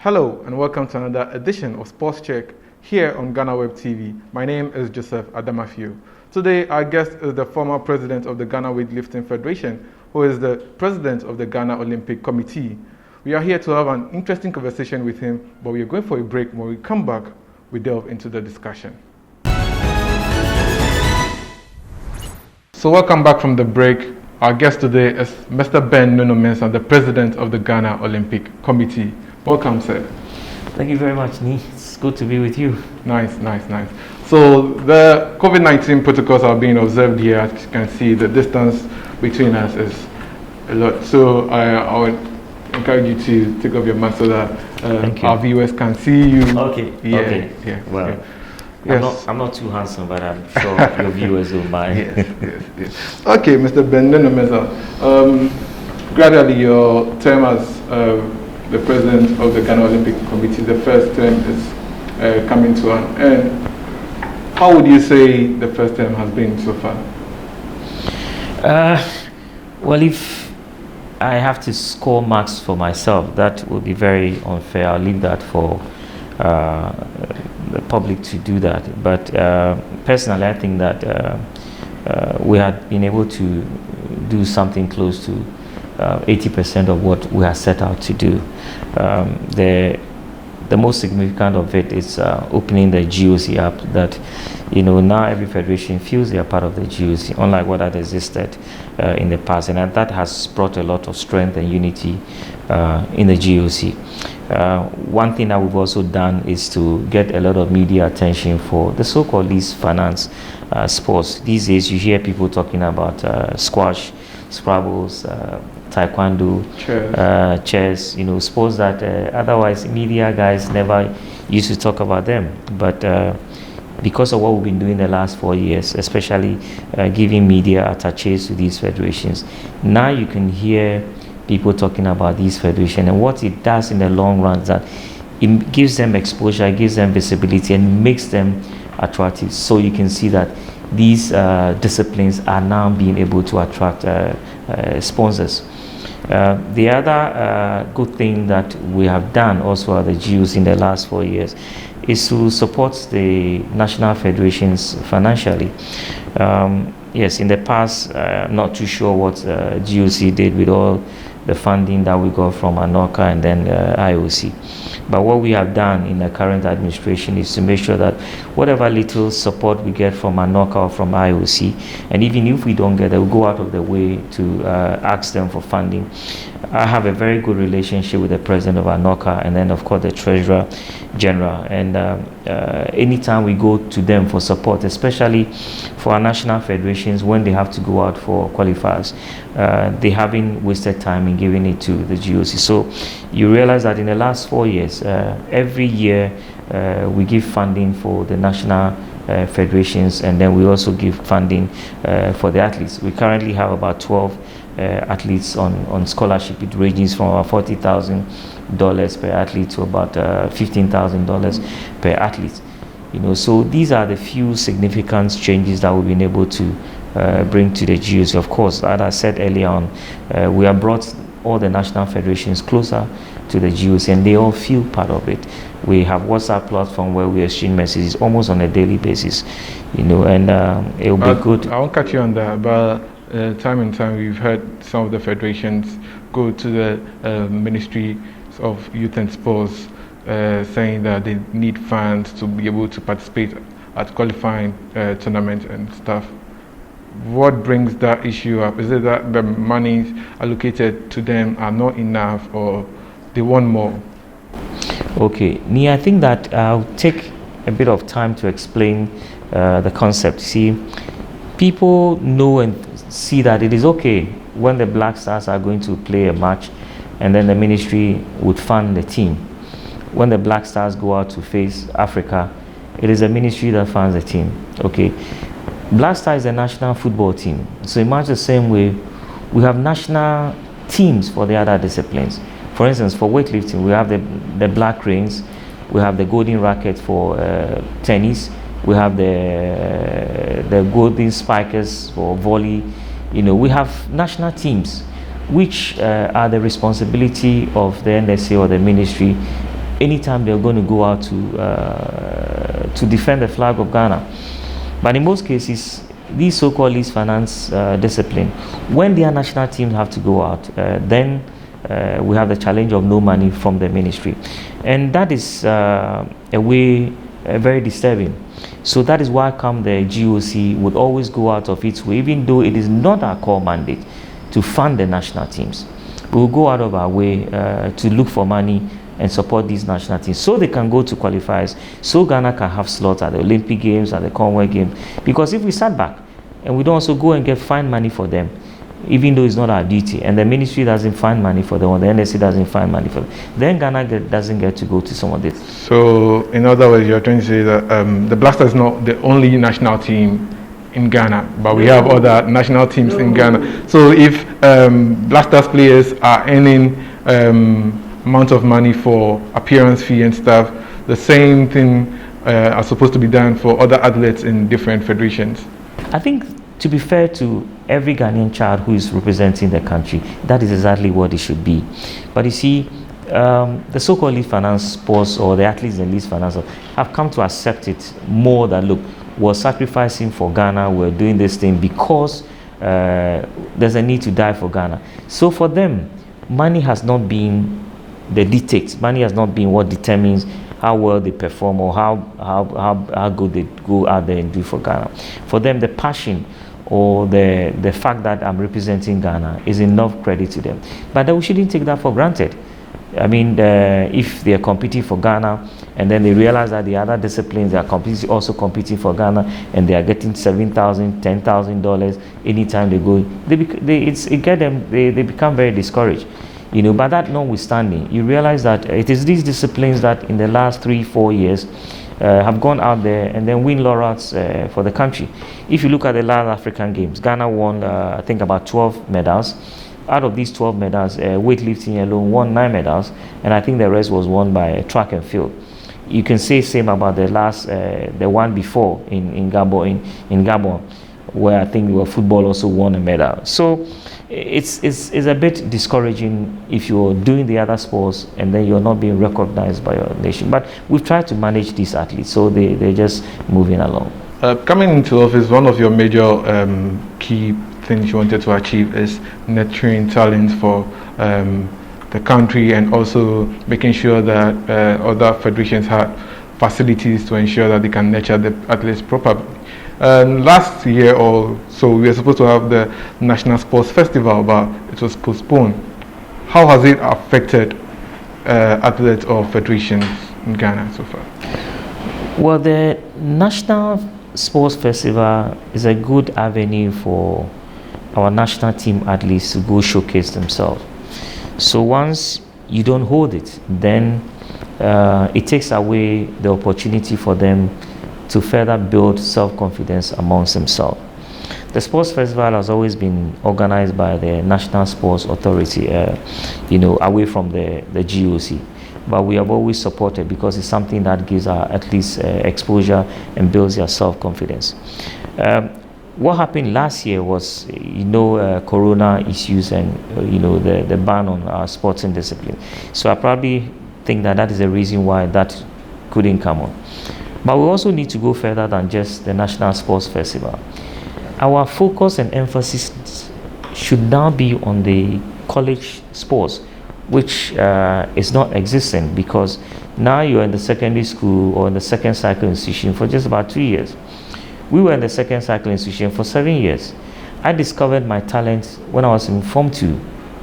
Hello and welcome to another edition of Sports Check here on Ghana Web TV. My name is Joseph Adamafio. Today our guest is the former president of the Ghana Weightlifting Federation, who is the president of the Ghana Olympic Committee. We are here to have an interesting conversation with him, but we are going for a break. When we come back, we delve into the discussion. So welcome back from the break. Our guest today is Mr. Nunoo Mensah, the president of the Ghana Olympic Committee. Welcome, sir. Thank you very much, Nee. It's good to be with you. Nice. So the COVID-19 protocols are being observed here. As you can see, the distance between us is a lot. So I would encourage you to take off your mask so that our viewers can see you. Okay. Yeah. Well, yeah. Yes. I'm not too handsome, but I'm sure your viewers will mind. Yes. Okay, Mr. Nunoo Mensah. Gradually, your term as the president of the Ghana Olympic Committee, the first term is coming to an end. How would you say the first term has been so far? Well, if I have to score marks for myself, that would be very unfair. I'll leave that for the public to do that. But personally, I think that we had been able to do something close to 80% of what we have set out to do. The most significant of it is opening the GOC app, that now every federation feels they are part of the GOC, unlike what had existed in the past, and that has brought a lot of strength and unity in the GOC. One thing that we've also done is to get a lot of media attention for the so-called least finance sports. These days you hear people talking about squash, Scrabbles, taekwondo, chess, sports that otherwise media guys never used to talk about them. But because of what we've been doing the last 4 years, especially giving media attaches to these federations, now you can hear people talking about these federations, and what it does in the long run is that it gives them exposure, it gives them visibility, and makes them attractive. So you can see that these disciplines are now being able to attract sponsors. The other good thing that we have done also at the GOC in the last 4 years is to support the national federations financially. Yes, in the past, I'm not too sure what GOC did with all the funding that we got from ANOCA and then IOC. But what we have done in the current administration is to make sure that whatever little support we get from ANOCA or from IOC, and even if we don't get it, we'll go out of the way to ask them for funding. I have a very good relationship with the president of ANOCA and then, of course, the treasurer general. And anytime we go to them for support, especially for our national federations, when they have to go out for qualifiers, they haven't wasted time in giving it to the GOC. So you realize that in the last 4 years, every year we give funding for the national federations, and then we also give funding for the athletes. We currently have about 12 athletes on scholarship. It ranges from about $40,000 per athlete to about $15,000 per athlete. So these are the few significant changes that we've been able to bring to the GOC. Of course, as I said earlier on, we have brought all the national federations closer to the GOC, and they all feel part of it. We have WhatsApp platform where we exchange messages almost on a daily basis, and it will be good. I won't cut you on that, but time and time we've heard some of the federations go to the Ministry of Youth and Sports saying that they need funds to be able to participate at qualifying tournaments and stuff. What brings that issue up? Is it that the monies allocated to them are not enough, or they want more? Okay, Nia, I think that I'll take a bit of time to explain the concept. See, people know and see that it is okay when the Black Stars are going to play a match and then the ministry would fund the team. When the Black Stars go out to face Africa, it is the ministry that funds the team. Okay, Black Stars is a national football team, so in much the same way we have national teams for the other disciplines. For instance, for weightlifting, we have the Black Cranes, we have the Golden Racket for tennis, we have the Golden Spikers for volley. We have national teams, which are the responsibility of the NSA or the ministry anytime they're going to go out to defend the flag of Ghana. But in most cases, these so-called least finance discipline, when their national teams have to go out, then we have the challenge of no money from the ministry. And that is a way very disturbing. So that is why come the GOC would always go out of its way, even though it is not our core mandate to fund the national teams. We will go out of our way to look for money and support these national teams so they can go to qualifiers, so Ghana can have slots at the Olympic Games, at the Commonwealth Games. Because if we sat back and we don't also go and find money for them, even though it's not our duty, and the ministry doesn't find money for them, or the NSC doesn't find money for them, then Ghana doesn't get to go to some of this. So, in other words, you're trying to say that the Blasters is not the only national team in Ghana, but we have other national teams in Ghana. So, if Blasters players are earning amount of money for appearance fee and stuff, the same thing are supposed to be done for other athletes in different federations. I think, to be fair to every Ghanaian child who is representing the country, that is exactly what it should be. But you see, the so-called least finance sports, or the athletes in least finance, have come to accept it more that, look, we're sacrificing for Ghana, we're doing this thing because there's a need to die for Ghana. So for them, money has not been the dictate. Money has not been what determines how well they perform or how good they go out there and do for Ghana. For them, the passion or the fact that I'm representing Ghana is enough credit to them. But we shouldn't take that for granted. I mean, if they are competing for Ghana and then they realize that the other disciplines they are also competing for Ghana and they are getting $7,000, $10,000 anytime they go, they become very discouraged. You know, but that notwithstanding, you realize that it is these disciplines that in the last 3-4 years have gone out there and then win laurels for the country. If you look at the last African Games, Ghana won, I think, about 12 medals. Out of these 12 medals, weightlifting alone won 9 medals, and I think the rest was won by track and field. You can say same about the one before in Gabon, where I think football also won a medal. So it's a bit discouraging if you're doing the other sports and then you're not being recognized by your nation. But we've tried to manage these athletes, so they're just moving along. Coming into office, one of your major key things you wanted to achieve is nurturing talent for the country, and also making sure that other federations had facilities to ensure that they can nurture the athletes properly. Last year or so, we were supposed to have the National Sports Festival, but it was postponed. How has it affected athletes or federations in Ghana so far? Well, the National Sports Festival is a good avenue for our national team athletes to go showcase themselves. So once you don't hold it, then it takes away the opportunity for them to further build self-confidence amongst themselves. The Sports Festival has always been organized by the National Sports Authority, away from the GOC. But we have always supported because it's something that gives our athletes exposure and builds their self-confidence. What happened last year was, Corona issues and, the ban on our sporting discipline. So I probably think that is the reason why that couldn't come on. But we also need to go further than just the National Sports Festival. Our focus and emphasis should now be on the college sports, which is not existent, because now you're in the secondary school or in the second cycle institution for just about 2 years. We were in the second cycle institution for 7 years. I discovered my talent when I was in Form 2,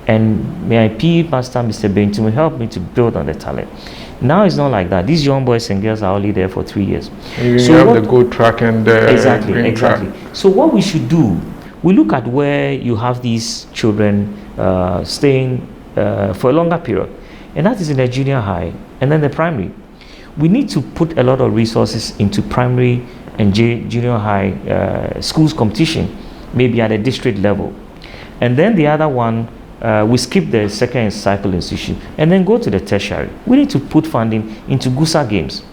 and my PE master, Mr. Bentum, helped me to build on the talent. Now it's not like that. These young boys and girls are only there for 3 years. You have the gold track and the exactly. track. So what we should do, we look at where you have these children staying for a longer period, and that is in the junior high and then the primary. We need to put a lot of resources into primary and junior high schools competition, maybe at a district level, and then the other one, we skip the second cycle institution and then go to the tertiary. We need to put funding into GUSA games.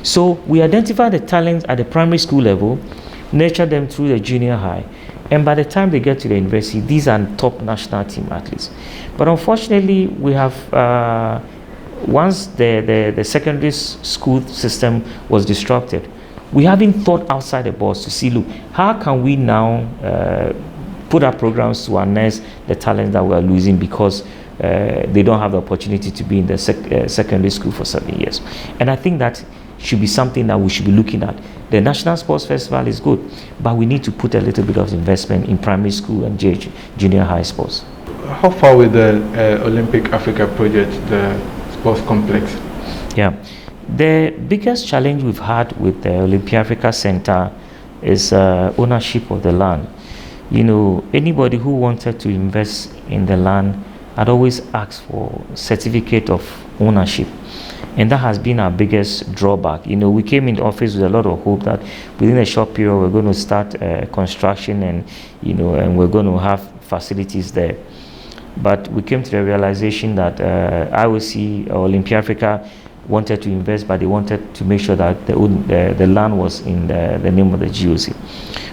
So we identify the talents at the primary school level, nurture them through the junior high, and by the time they get to the university, these are top national team athletes. But unfortunately, we have once the secondary school system was disrupted, we haven't thought outside the box to see, look, how can we now put our programs to harness the talent that we are losing because they don't have the opportunity to be in the secondary school for 7 years. And I think that should be something that we should be looking at. The National Sports Festival is good, but we need to put a little bit of investment in primary school and junior high sports. How far with the Olympic Africa project, the sports complex? Yeah, the biggest challenge we've had with the Olympic Africa Center is ownership of the land. You know, anybody who wanted to invest in the land had always asked for certificate of ownership, and that has been our biggest drawback. You know, we came into office with a lot of hope that within a short period we're going to start construction, and and we're going to have facilities there. But we came to the realization that IOC or Olympia Africa wanted to invest, but they wanted to make sure that the land was in the name of the GOC.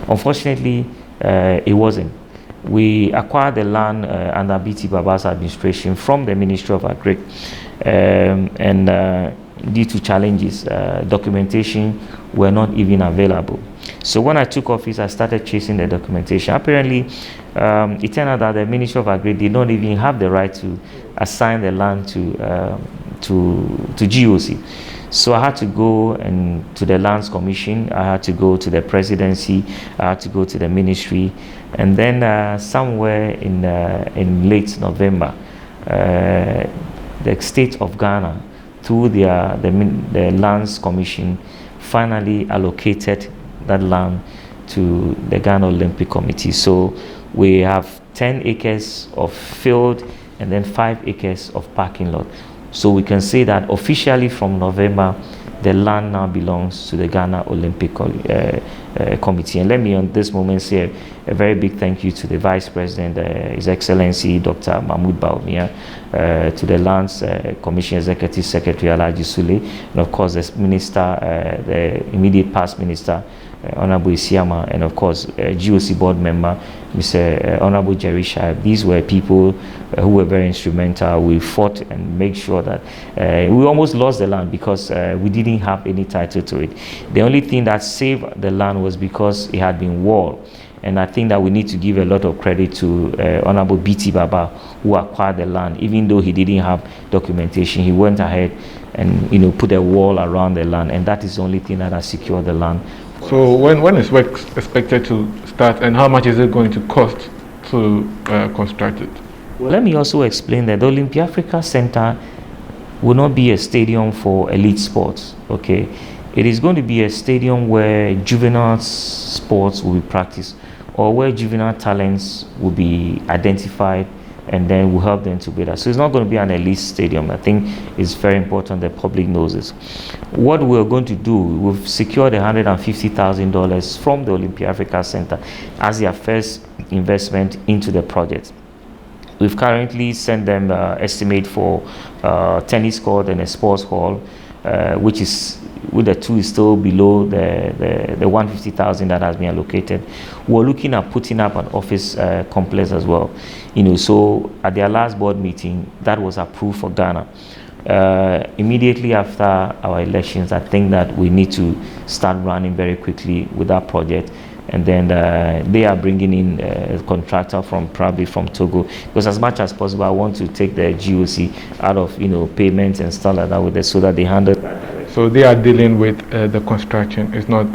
Unfortunately, it wasn't. We acquired the land under BT Baba's administration from the Ministry of Agri, and due to challenges, documentation were not even available. So when I took office, I started chasing the documentation. Apparently, it turned out that the Ministry of Agri did not even have the right to assign the land to GOC. So I had to go to the Lands Commission, I had to go to the presidency, I had to go to the ministry, and then somewhere in late November, the state of Ghana, through the Lands Commission, finally allocated that land to the Ghana Olympic Committee. So we have 10 acres of field and then 5 acres of parking lot. So we can say that officially from November, the land now belongs to the Ghana Olympic Committee. And let me on this moment say a very big thank you to the Vice President, His Excellency Dr. Mahmoud Baumia, to the Lands Commission Executive Secretary Alaji Sule, and of course the Minister, the immediate past Minister, Honorable Isiama, and of course GOC board member Mr. Honorable Jerry Shaib. These were people who were very instrumental. We fought and made sure that we almost lost the land because we didn't have any title to it. The only thing that saved the land was because it had been walled. And I think that we need to give a lot of credit to Honorable BT Baba, who acquired the land. Even though he didn't have documentation, he went ahead and put a wall around the land, and that is the only thing that has secured the land. So when is work expected to start, and how much is it going to cost to construct it? Well, let me also explain that the Olympia Africa Center will not be a stadium for elite sports, okay? It is going to be a stadium where juvenile sports will be practiced, or where juvenile talents will be identified, and then we'll help them to be that. So it's not going to be an elite stadium. I think it's very important the public knows this. What we're going to do, we've secured $150,000 from the Olympia Africa Center as their first investment into the project. We've currently sent them estimate for tennis court and a sports hall, which is with the two is still below the 150,000 that has been allocated. We're looking at putting up an office complex as well. So at their last board meeting, that was approved for Ghana. Immediately after our elections, I think that we need to start running very quickly with that project. And then they are bringing in a contractor probably from Togo, because as much as possible I want to take the GOC out of payments and stuff like that with it, so that they handle that. So they are dealing with the construction. It's not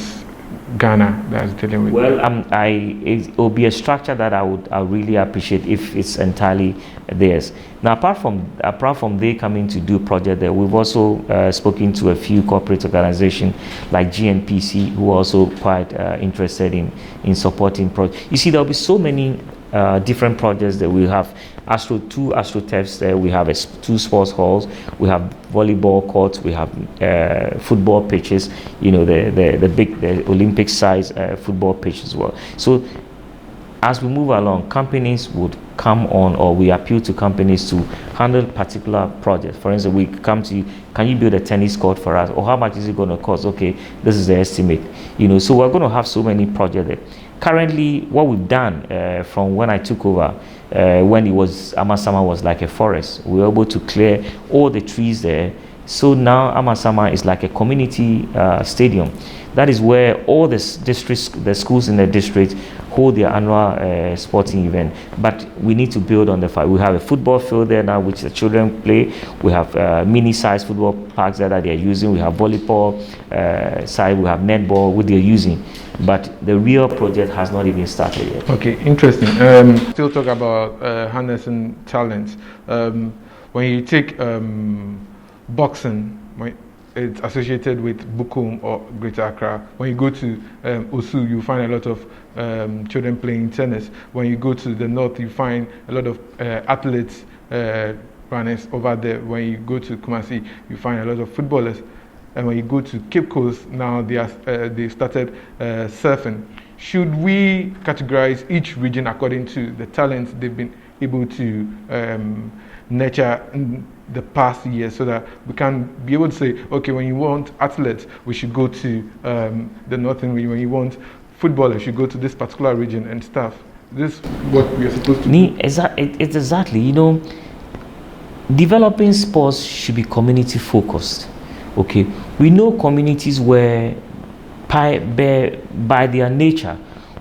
Ghana that's dealing with. Well, it will be a structure that I really appreciate if it's entirely theirs. Now, apart from they coming to do project there, we've also spoken to a few corporate organizations like GNPC, who are also quite interested in supporting projects. You see, there will be so many different projects that we have. Two AstroTurfs there, we have 2 sports halls, we have volleyball courts, we have football pitches, the Olympic size football pitch as well. So as we move along, companies would come on, or we appeal to companies to handle particular projects. For instance, we come to you, can you build a tennis court for us, or how much is it going to cost? Okay, this is the estimate. So we're going to have so many projects there. Currently, what we've done from when I took over when it was Amasama was like a forest. We were able to clear all the trees there. So now Amasama is like a community stadium. That is where all the schools in the district hold their annual sporting event. But we need to build on the fact we have a football field there now, which the children play. We have mini-sized football parks there that they are using. We have volleyball side. We have netball, which they are using. But the real project has not even started yet. Okay, interesting. Still talk about harnessing talents. When you take boxing, it's associated with Bukum or Greater Accra. When you go to Osu, you find a lot of children playing tennis. When you go to the north, you find a lot of athletes, runners over there. When you go to Kumasi, you find a lot of footballers. And when you go to Cape Coast, now they started surfing. Should we categorize each region according to the talents they've been able to nurture in the past years, so that we can be able to say, okay, when you want athletes, we should go to the northern region. When you want footballers, you should go to this particular region and stuff. This is what we are supposed to do. It's exactly, developing sports should be community focused. Okay, we know communities where by their nature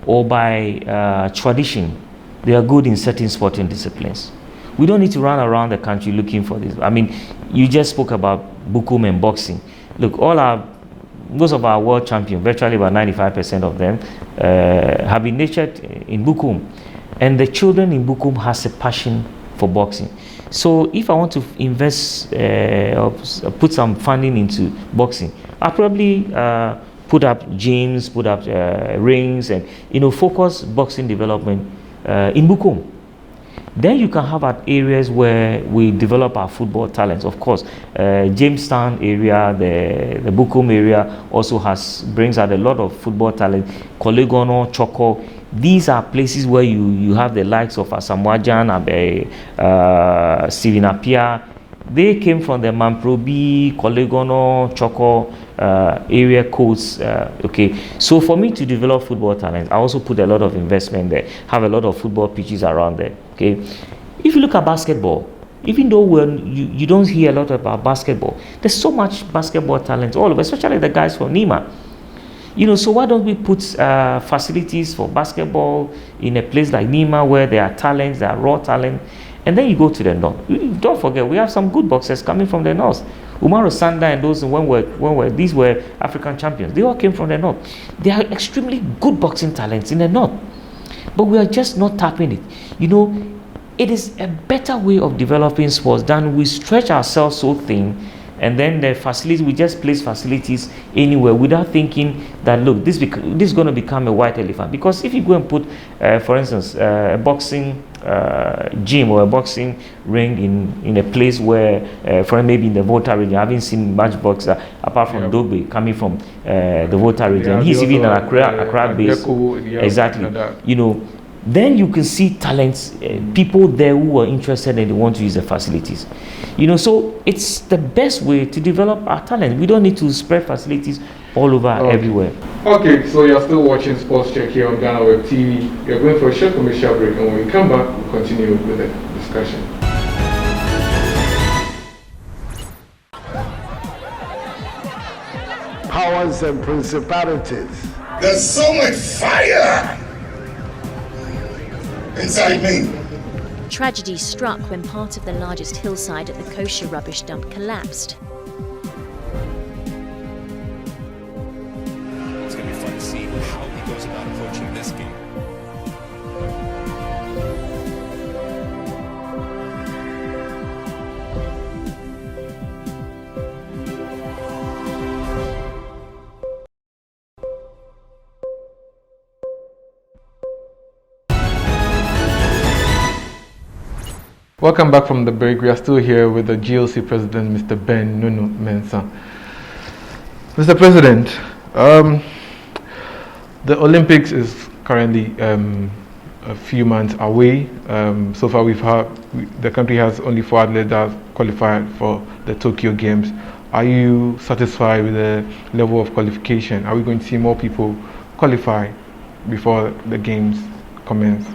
or by tradition, they are good in certain sporting disciplines. We don't need to run around the country looking for this. I mean, you just spoke about Bukum and boxing. Look, most of our world champions, virtually about 95% of them, have been nurtured in Bukum. And the children in Bukum has a passion for boxing. So if I want to invest or put some funding into boxing, I'll probably put up gyms, put up rings, and focus boxing development in Bukum. Then you can have at areas where we develop our football talents. Of course, Jamestown area, the Bukum area also brings out a lot of football talent. Kolegono, Choco. These are places where you have the likes of Asamoah Steven Appiah. They came from the Mamprobi, Kolegono, Choco area codes. Okay, so for me to develop football talent, I also put a lot of investment there. Have a lot of football pitches around there. Okay, if you look at basketball, even though you don't hear a lot about basketball, there's so much basketball talent all over, especially the guys from Nima. So why don't we put facilities for basketball in a place like Nima where there are talents, there are raw talent, and then you go to the north. Don't forget, we have some good boxers coming from the north. Umaru Sanda and those these were African champions. They all came from the north. They are extremely good boxing talents in the north, but we are just not tapping it. It is a better way of developing sports than we stretch ourselves so thin. And then the facilities, we just place facilities anywhere without thinking that, look, this is going to become a white elephant. Because if you go and put, for instance, a boxing gym or a boxing ring in a place where, for maybe in the Volta region, I haven't seen much boxer apart from Dogbe coming from the Volta region. He's even an Accra base. Exactly. Then you can see talents, people there who are interested and they want to use the facilities. So it's the best way to develop our talent. We don't need to spread facilities all over everywhere. Okay, so you're still watching Sports Check here on Ghana Web TV. We're going for a short commercial break, and when we come back, we'll continue with the discussion. Powers and principalities. There's so much fire inside me. Tragedy struck when part of the largest hillside at the kosher rubbish dump collapsed. It's going to be fun to see how he goes about approaching this game. Welcome back from the break. We are still here with the GLC President, Mr. Ben Nunoo Mensah. Mr. President, the Olympics is currently a few months away. So far, the country has only 4 athletes that have qualified for the Tokyo Games. Are you satisfied with the level of qualification? Are we going to see more people qualify before the Games commence?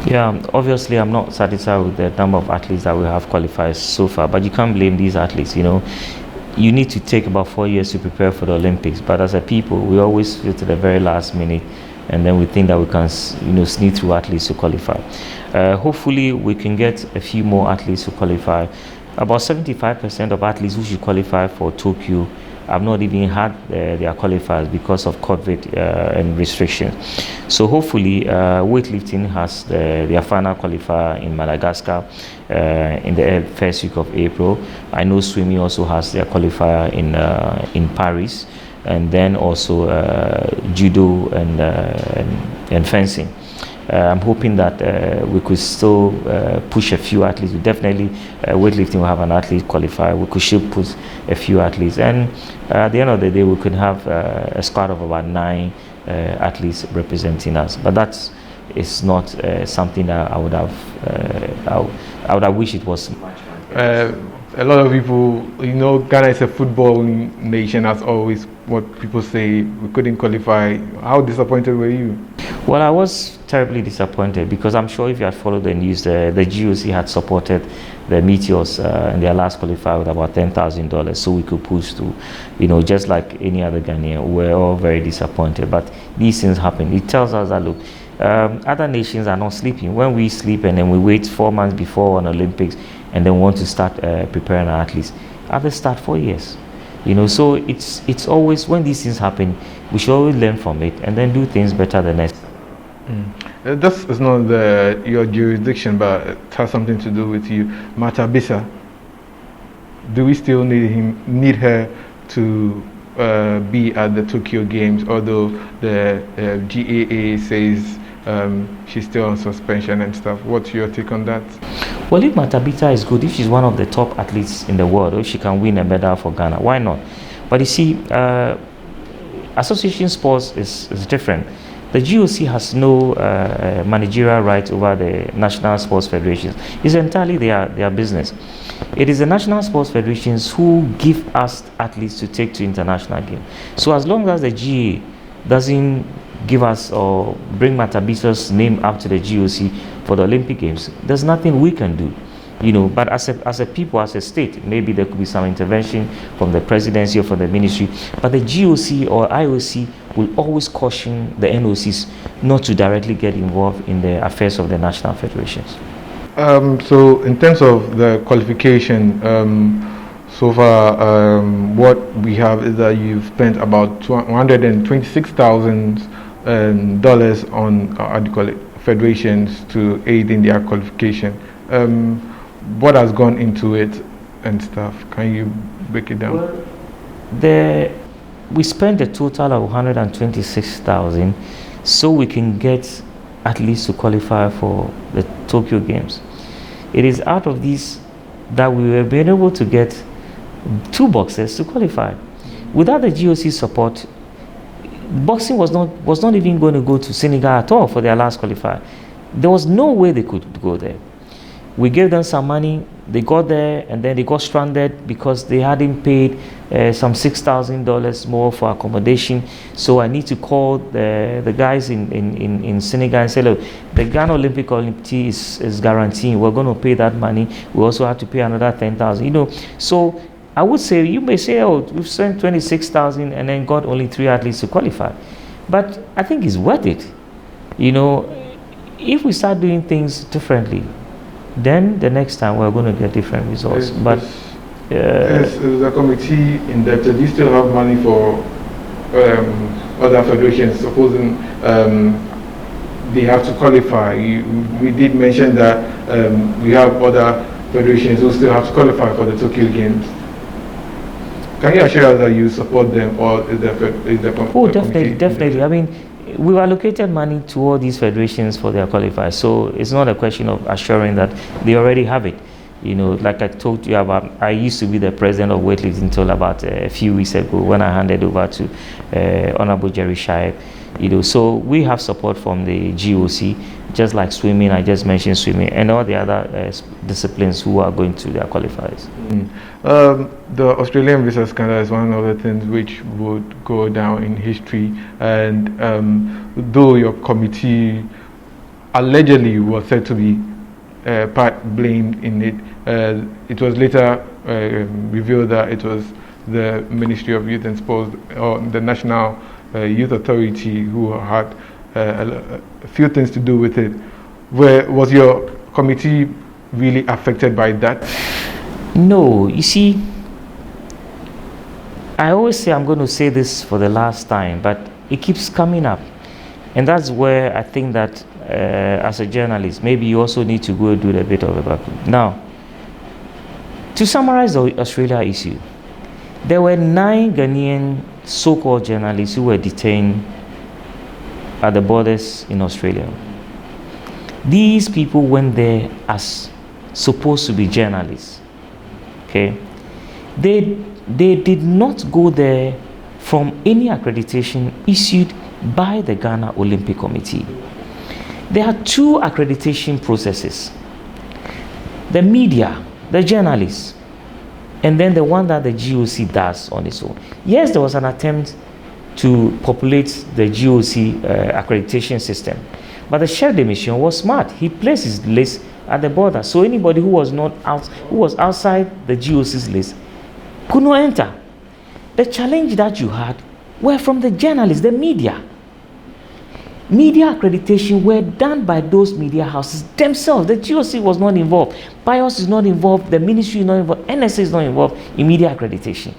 Yeah, obviously I'm not satisfied with the number of athletes that we have qualified so far, but you can't blame these athletes. You need to take about 4 years to prepare for the Olympics, but as a people, we always feel to the very last minute, and then we think that we can, sneak through athletes to qualify. Hopefully, we can get a few more athletes to qualify. About 75% of athletes who should qualify for Tokyo have not even had their qualifiers because of COVID and restrictions. So hopefully, weightlifting has their final qualifier in Madagascar in the first week of April. I know swimming also has their qualifier in Paris, and then also judo and fencing. I'm hoping that we could still push a few athletes. Definitely, weightlifting will have an athlete qualifier. We could still put a few athletes, and at the end of the day, we could have a squad of about 9 athletes representing us. But that is not something that I would have wished it was. A lot of people, Ghana is a football nation, as always. What people say, we couldn't qualify. How disappointed were you? Well, I was terribly disappointed because I'm sure if you had followed the news, the GOC had supported the Meteors in their last qualifier with about $10,000 so we could push through. Just like any other Ghanaian, we're all very disappointed. But these things happen. It tells us that, look, other nations are not sleeping. When we sleep and then we wait 4 months before an Olympics and then want to start preparing our athletes, others start 4 years. So it's always, when these things happen, we should always learn from it and then do things better the next time. This is not your jurisdiction, but it has something to do with you. Matabisa, do we still need her to be at the Tokyo Games, although the GAA says she's still on suspension and stuff? What's your take on that? Well, if Matabita is good, if she's one of the top athletes in the world, if she can win a medal for Ghana, why not? But you see, association sports is different. The GOC has no managerial right over the national sports federations. It's entirely their business. It is the national sports federations who give us athletes to take to international games. So as long as the GA doesn't give us or bring Matabisa's name up to the GOC for the Olympic Games, there's nothing we can do. But as a people, as a state, maybe there could be some intervention from the presidency or from the ministry. But the GOC or IOC will always caution the NOCs not to directly get involved in the affairs of the national federations. So in terms of the qualification, so far what we have is that you've spent about $126,000 on federations to aid in their qualification. What has gone into it and stuff? Can you break it down? Well, we spent a total of $126,000 so we can get athletes to qualify for the Tokyo Games. It is out of these that we were being able to get 2 boxers to qualify. Without the GOC support, boxing was not even going to go to Senegal at all for their last qualifier. There was no way they could go there. We gave them some money, they got there, and then they got stranded because they hadn't paid some $6,000 more for accommodation. So I need to call the guys in Senegal and say, look, the Ghana Olympic Committee is guaranteeing we're going to pay that money. We also have to pay another $10,000. So I would say, you may say, oh, we've spent $26,000 and then got only 3 athletes to qualify. But I think it's worth it. If we start doing things differently, then the next time we're going to get different results. But as the committee indebted, do you still have money for other federations? Supposing they have to qualify. We did mention that we have other federations who still have to qualify for the Tokyo Games. Can you assure us that you support them, or is the Oh, definitely. I mean, we've allocated money to all these federations for their qualifiers, so it's not a question of assuring that they already have it. Like I told you about, I used to be the president of weightlifting until about a few weeks ago when I handed over to Honorable Jerry Shaib. So we have support from the GOC, just like swimming. I just mentioned swimming, and all the other disciplines who are going to their qualifiers. The Australian visa scandal is one of the things which would go down in history, and though your committee allegedly was said to be part blamed in it. It was later revealed that it was the Ministry of Youth and Sports or the National Youth Authority who had a few things to do with it. Was your committee really affected by that? No, you see, I always say I'm going to say this for the last time, but it keeps coming up. And that's where I think that as a journalist, maybe you also need to go do a bit of a background. Now, to summarize the Australia issue, there were 9 Ghanaian so-called journalists who were detained at the borders in Australia. These people went there as supposed to be journalists. Okay, they did not go there from any accreditation issued by the Ghana Olympic Committee. There are 2 accreditation processes: the media, the journalists, and then the one that the GOC does on its own. Yes, there was an attempt to populate the GOC accreditation system, but the chef de mission was smart. He placed his list at the border, so anybody who was outside the GOC's list could not enter. The challenge that you had were from the journalists, the media. Media accreditation were done by those media houses themselves. The GOC was not involved. BIOS is not involved. The ministry is not involved. NSA is not involved in media accreditation.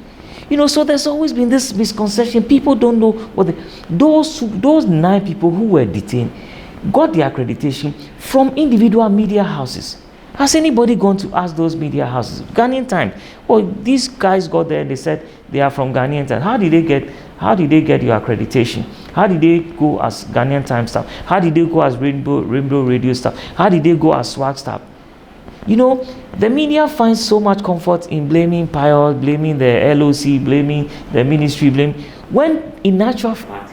You know, so there's always been this misconception. People don't know what those 9 people who were detained got the accreditation from individual media houses. Has anybody gone to ask those media houses? Ghanaian Times. Oh, these guys got there and they said they are from Ghanaian Times. How did they get your accreditation? How did they go as Ghanaian Times staff? How did they go as Rainbow Radio staff? How did they go as Swag staff? You know, the media finds so much comfort in blaming PIOS, blaming the LOC, blaming the ministry, when in actual fact,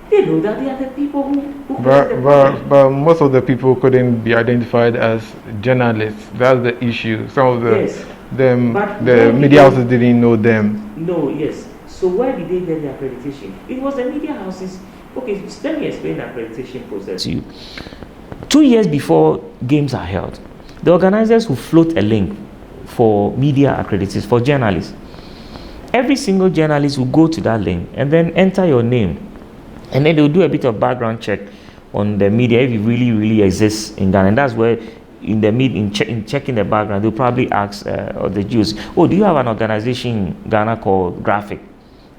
they know that they are the people who but most of the people couldn't be identified as journalists. That's the issue. Some of the media houses didn't know them. No, yes. So where did they get the accreditation? It was the media houses. Okay, let me explain the accreditation process to you. 2 years before games are held, the organizers will float a link for media accreditation for journalists. Every single journalist will go to that link and then enter your name. And then they'll do a bit of background check on the media if it really exists in Ghana. And that's where in checking the background, they'll probably ask the Jews, oh, do you have an organization in Ghana called Graphic?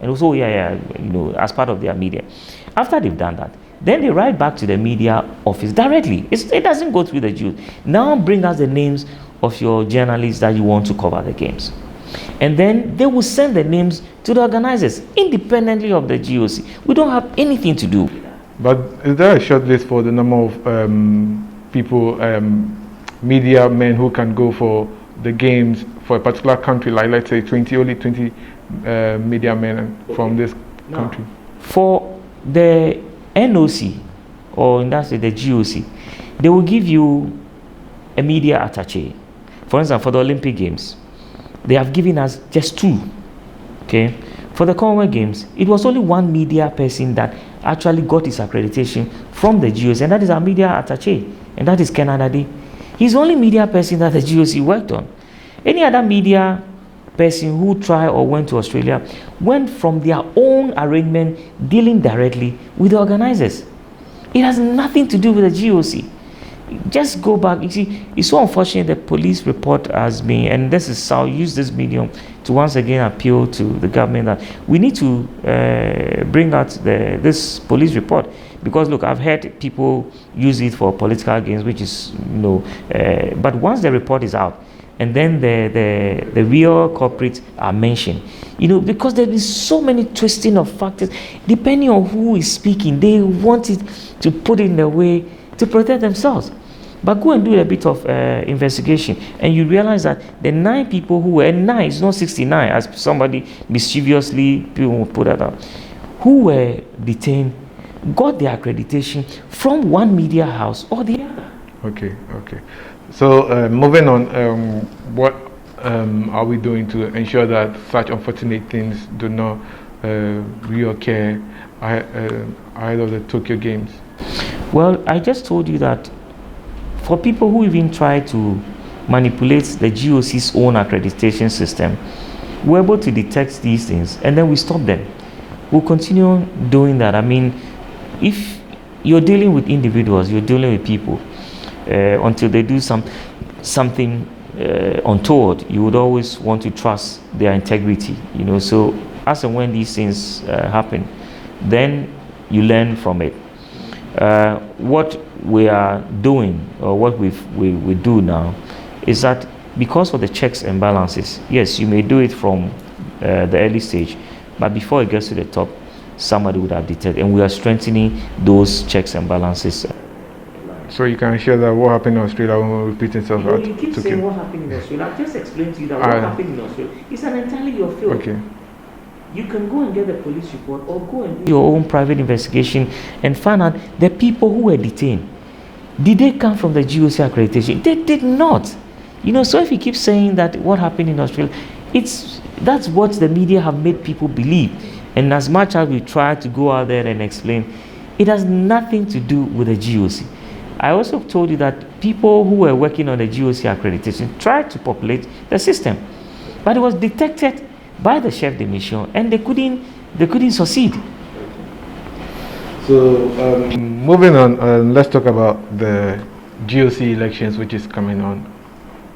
And also, yeah, you know, as part of their media. After they've done that, then they write back to the media office directly. It doesn't go through the Jews. Now bring us the names of your journalists that you want to cover the games. And then they will send the names to the organizers independently of the GOC. We don't have anything to do with that. But is there a short list for the number of people, media men who can go for the games for a particular country, like let's say only 20 media men from this country? For the NOC, or in that case the GOC, they will give you a media attaché. For instance, for the Olympic Games, they have given us just 2. Okay, for the Commonwealth Games, it was only 1 media person that actually got his accreditation from the GOC, and that is our media attaché, and that is Ken Adadi. He's the only media person that the GOC worked on. Any other media person who tried or went to Australia went from their own arrangement, dealing directly with the organizers. It has nothing to do with the GOC. Just go back. You see, it's so unfortunate the police report has been, and this is I'll use this medium to once again appeal to the government that we need to bring out this police report, because look, I've heard people use it for political gains, which is but once the report is out and then the real culprits are mentioned, because there is so many twisting of factors depending on who is speaking. They want it to put it in a way to protect themselves. But go and do a bit of investigation, and you realize that the 9 people who were 9, it's not 69 as somebody mischievously people put that out, who were detained, got their accreditation from one media house or the other. Okay. So moving on, what are we doing to ensure that such unfortunate things do not reoccur ahead of the Tokyo Games? Well, I just told you that for people who even try to manipulate the GOC's own accreditation system, we're able to detect these things and then we stop them. We'll continue doing that. I mean, if you're dealing with individuals, you're dealing with people, until they do something untoward, you would always want to trust their integrity, you know. So as and when these things happen, then you learn from it. What we are doing, or what we do now, is that because of the checks and balances, yes, you may do it from the early stage, but before it gets to the top, somebody would have detected, and we are strengthening those checks and balances. So you can share that what happened in Australia won't repeat itself. You keep saying what happened in Australia. I've just explained to you that what happened in Australia is an entirely your field. Okay. You can go and get the police report or go and do your own private investigation and find out the people who were detained. Did they come from the GOC accreditation? They did not. You know, so if you keep saying that what happened in Australia, that's what the media have made people believe. And as much as we try to go out there and explain, it has nothing to do with the GOC. I also told you that people who were working on the GOC accreditation tried to populate the system, but it was detected by the chef de mission, and they couldn't succeed. So moving on, let's talk about the GOC elections, which is coming on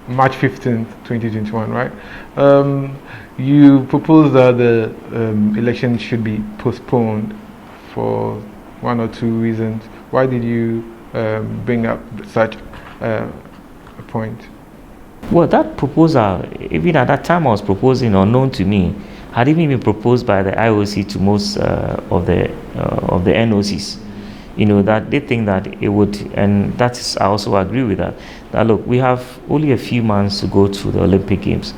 March 15th, 2021, right? You proposed that the election should be postponed for one or two reasons. Why did you bring up such a point? Well, that proposal, even at that time I was proposing, unknown to me, had even been proposed by the IOC to most of the NOCs. You know, that they think that it would, and that's, I also agree with that. That look, we have only a few months to go to the Olympic Games.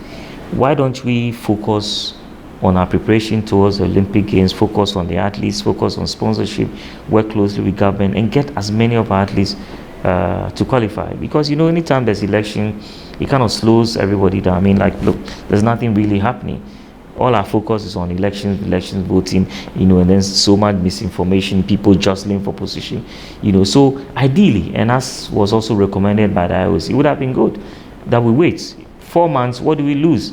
Why don't we focus on our preparation towards the Olympic Games, focus on the athletes, focus on sponsorship, work closely with government, and get as many of our athletes to qualify? Because, you know, anytime there's election, it kind of slows everybody down. I mean, like, look, there's nothing really happening. All our focus is on elections, voting, you know, and then so much misinformation, people jostling for position, you know. So ideally, and as was also recommended by the IOC, it would have been good that we wait 4 months. What do we lose?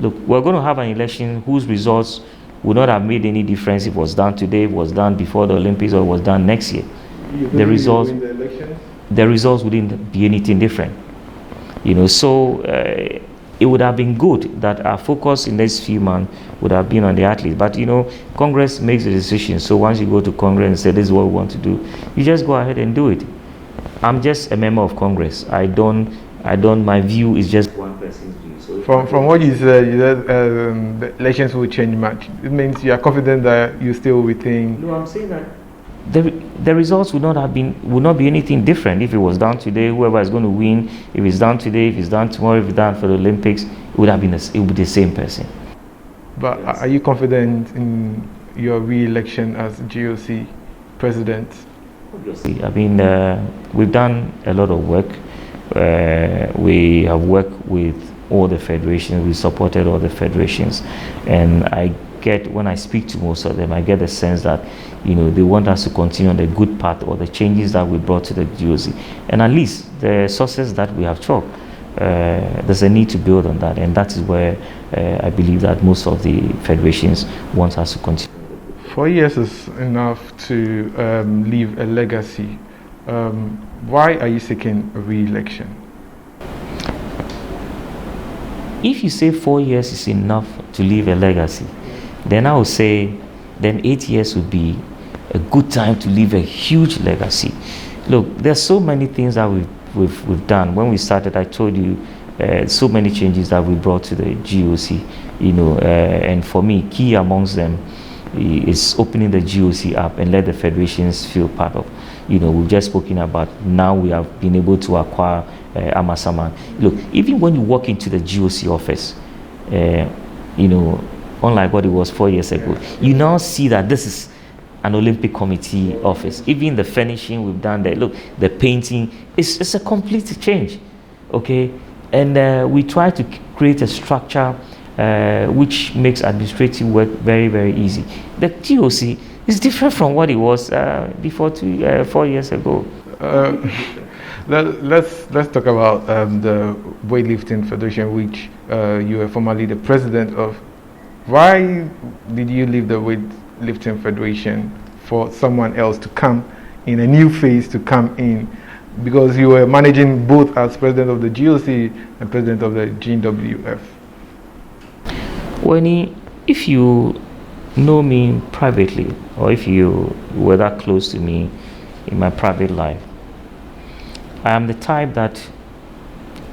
Look, we're going to have an election whose results would not have made any difference if it was done today, if it was done before the Olympics, or it was done next year. The results wouldn't be anything different, you know. So it would have been good that our focus in these few months would have been on the athletes. But, you know, Congress makes the decision. So once you go to Congress and say this is what we want to do, you just go ahead and do it. I'm just a member of Congress. My view is just one person's view. So from what you said the elections will change much. It means you are confident that you still retain. No, I'm saying that the results would not be anything different if it was done today. Whoever is going to win, if it's done today, if it's done tomorrow, if it's done for the Olympics, it would be the same person. But are you confident in your re-election as GOC president? Obviously, I mean, we've done a lot of work. We have worked with all the federations. We supported all the federations, and when I speak to most of them, I get the sense that, you know, they want us to continue on the good path or the changes that we brought to the GOC. And at least the sources that we have chalked, there's a need to build on that, and that is where I believe that most of the federations want us to continue. 4 years is enough to leave a legacy. Why are you seeking a re-election? If you say 4 years is enough to leave a legacy, then I would say then 8 years would be a good time to leave a huge legacy. Look, there's so many things that we've done. When we started, I told you so many changes that we brought to the GOC, you know, and for me, key amongst them is opening the GOC up and let the federations feel part of. You know, we've just spoken about, now we have been able to acquire Amasaman. Look, even when you walk into the GOC office, you know, unlike what it was 4 years ago, you now see that this is an Olympic Committee office. Even the furnishing we've done there, look, the painting, it's a complete change, okay? And we try to create a structure which makes administrative work very, very easy. The GOC is different from what it was before 4 years ago. let's talk about the weightlifting federation, which you were formerly the president of. Why did you leave the weightlifting federation for someone else to come in, a new phase to come in? Because you were managing both as president of the GOC and president of the GWF. Wenny, if you know me privately, or if you were that close to me in my private life, I am the type that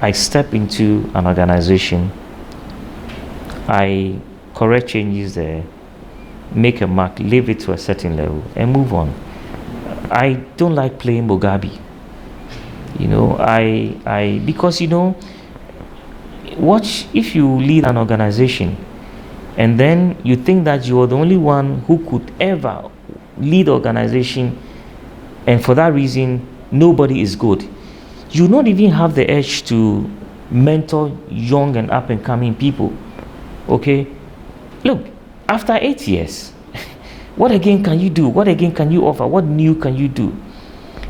I step into an organization, I correct changes there, make a mark, leave it to a certain level, and move on. I don't like playing Mugabe. You know, because you know, watch, if you lead an organization and then you think that you are the only one who could ever lead the organization, and for that reason nobody is good, you not even have the edge to mentor young and up and coming people. Okay, look, after 8 years, what again can you do? What again can you offer? What new can you do?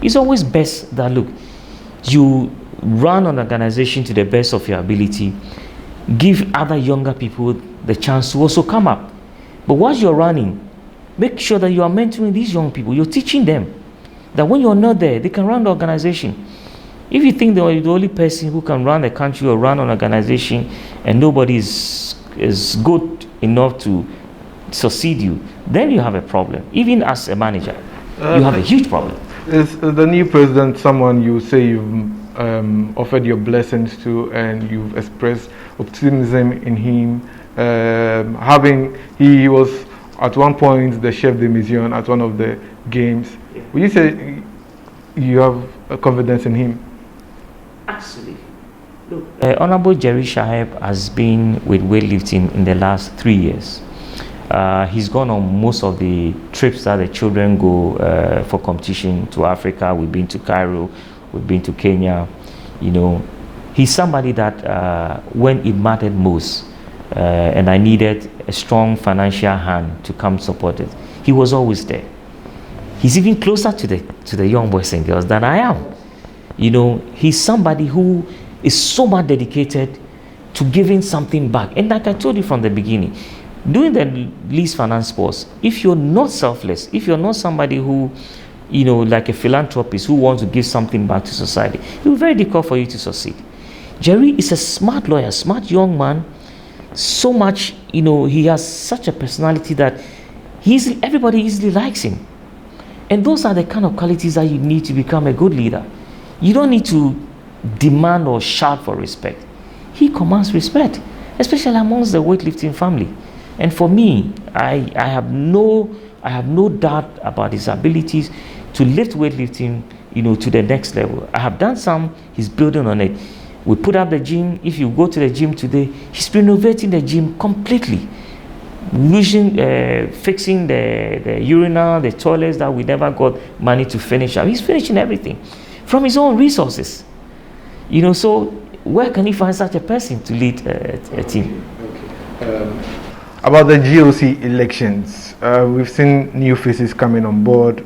It's always best that, look, you run an organization to the best of your ability, give other younger people the chance to also come up. But while you're running, make sure that you are mentoring these young people. You're teaching them that when you're not there, they can run the organization. If you think they're the only person who can run the country or run an organization and nobody is good enough to succeed you, then you have a problem. Even as a manager, you have a huge problem. Is the new president someone you say you've offered your blessings to, and you've expressed optimism in him? He was at one point the chef de mission at one of the games. Yeah. Would you say you have a confidence in him? Absolutely. Look, Honorable Jerry Shaheb has been with weightlifting in the last 3 years. He's gone on most of the trips that the children go for competition to Africa. We've been to Cairo, we've been to Kenya. You know, he's somebody that when it mattered most and I needed a strong financial hand to come support it, he was always there. He's even closer to the young boys and girls than I am. You know, he's somebody who is so much dedicated to giving something back. And like I told you from the beginning, doing the least finance sports, if you're not selfless, if you're not somebody who, you know, like a philanthropist who wants to give something back to society, it will be very difficult for you to succeed. Jerry is a smart lawyer, smart young man. So much, you know, he has such a personality that everybody easily likes him. And those are the kind of qualities that you need to become a good leader. You don't need to demand or shout for respect. He commands respect, especially amongst the weightlifting family. And for me, I have no doubt about his abilities to lift weightlifting, you know, to the next level. I have done some, he's building on it. We put up the gym. If you go to the gym today, he's renovating the gym completely. Fixing the urinal, the toilets that we never got money to finish up. He's finishing everything from his own resources. You know, so where can he find such a person to lead a team? About the GOC elections, we've seen new faces coming on board.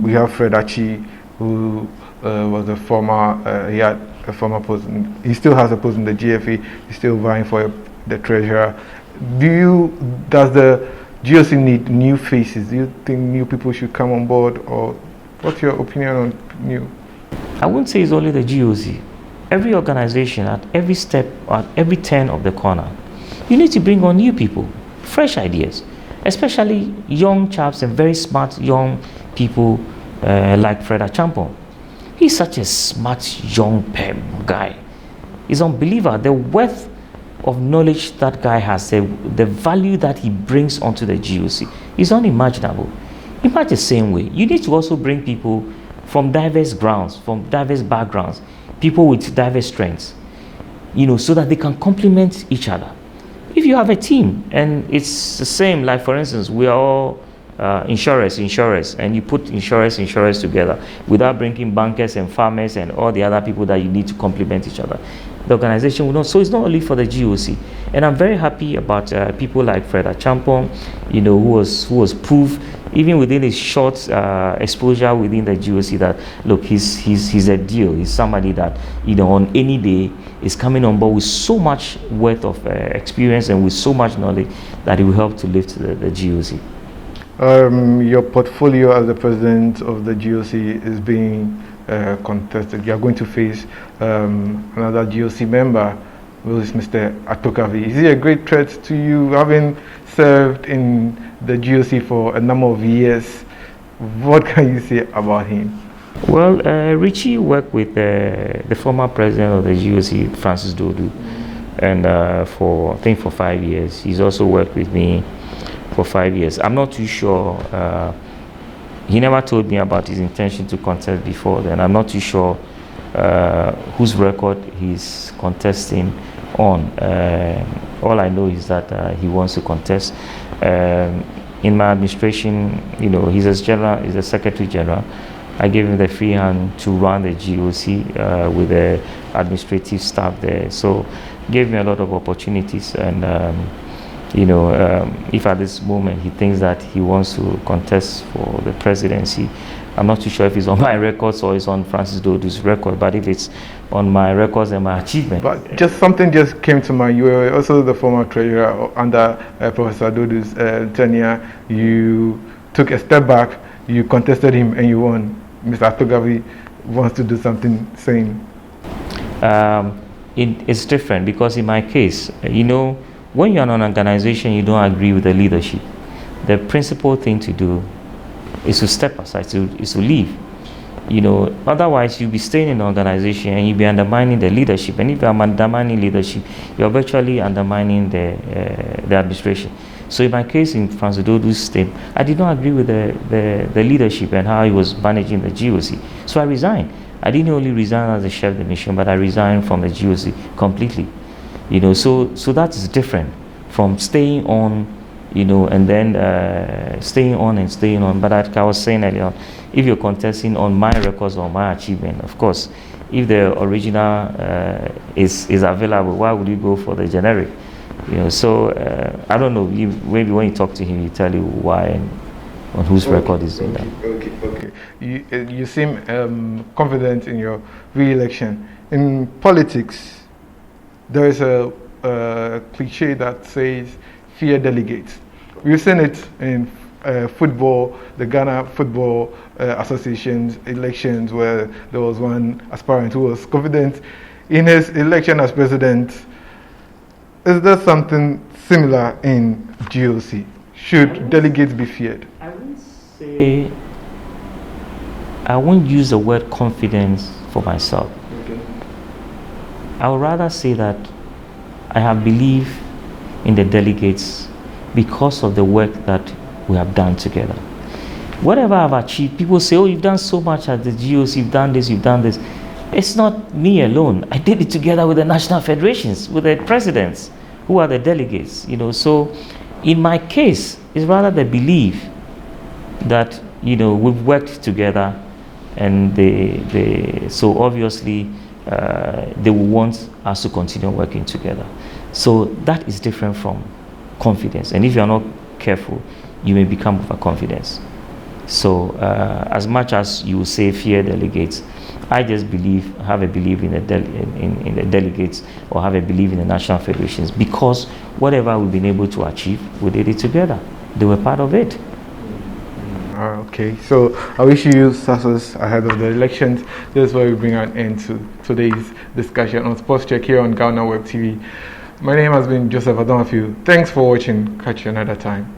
We have Fred Achi, who was a former, he had a former post, he still has a post in the GFA, he's still vying for the treasurer. Does the GOC need new faces? Do you think new people should come on board, or what's your opinion on new? I wouldn't say it's only the GOC. Every organization, at every step, at every turn of the corner, you need to bring on new people, fresh ideas, especially young chaps and very smart young people like Fred Achampong. He's such a smart young guy. He's unbelievable. The worth of knowledge that guy has, the value that he brings onto the GOC is unimaginable. In much the same way, you need to also bring people from diverse grounds, from diverse backgrounds, people with diverse strengths, you know, so that they can complement each other. If you have a team and it's the same, like for instance, we are all insurers, and you put insurers together without bringing bankers and farmers and all the other people that you need to complement each other, the organization will not. So it's not only for the GOC. And I'm very happy about people like Fred Achampong, who was proof, even within his short exposure within the GOC, that look, he's a deal. He's somebody that on any day is coming on board with so much worth of experience and with so much knowledge that it will help to lift the GOC. Your portfolio as the president of the GOC is being contested. You are going to face another GOC member, who is Mr. Atokavi. Is he a great threat to you, having served in the GOC for a number of years? What can you say about him? Well, Richie worked with the former president of the GOC, Francis Dodu, and for 5 years. He's also worked with me for 5 years. I'm not too sure. He never told me about his intention to contest before then. I'm not too sure whose record he's contesting on. All I know is that he wants to contest. In my administration, he's a Secretary General. I gave him the free hand to run the GOC with the administrative staff there. So gave me a lot of opportunities, and if at this moment he thinks that he wants to contest for the presidency, I'm not too sure if it's on my records or it's on Francis Dodu's record, but if it's on my records and my achievement. But just something just came to mind. You were also the former treasurer under Professor Dodu's tenure. You took a step back, you contested him, and you won. Mr. Atogavi wants to do something same. It's different because in my case, when you're in an organization, you don't agree with the leadership. The principal thing to do is to step aside, is to leave. Otherwise you'll be staying in the organization and you'll be undermining the leadership. And if you're undermining leadership, you're virtually undermining the administration. So in my case, in Francis Dodu's team, I did not agree with the leadership and how he was managing the GOC. So I resigned. I didn't only resign as the chef de mission, but I resigned from the GOC completely. So that is different from staying on, and then staying on. But like I was saying earlier, if you're contesting on my records or my achievement, of course, if the original is available, why would you go for the generic? So I don't know. Maybe when you talk to him, he tell you why and on whose record is in that. Okay. You seem confident in your re-election. In politics, there is a cliche that says fear delegates. We've seen it in football, the Ghana Football Association's elections, where there was one aspirant who was confident in his election as president. Is there something similar in GOC? Should delegates be feared? I won't use the word confidence for myself. Okay. I would rather say that I have belief in the delegates because of the work that we have done together. Whatever I've achieved, people say, oh, you've done so much at the GOC, you've done this. It's not me alone. I did it together with the national federations, with the presidents, who are the delegates. So in my case, it's rather the belief that, we've worked together, and so obviously they will want us to continue working together. So that is different from confidence. And if you're not careful, you may become overconfidence. So as much as you say fear delegates, I just have a belief in the delegates, or have a belief in the national federations, because whatever we've been able to achieve, we did it together. They were part of it. Okay, so I wish you success ahead of the elections. This is where we bring an end to today's discussion on Sports Check here on Ghana Web TV. My name has been Joseph Adomafio. Thanks for watching. Catch you another time.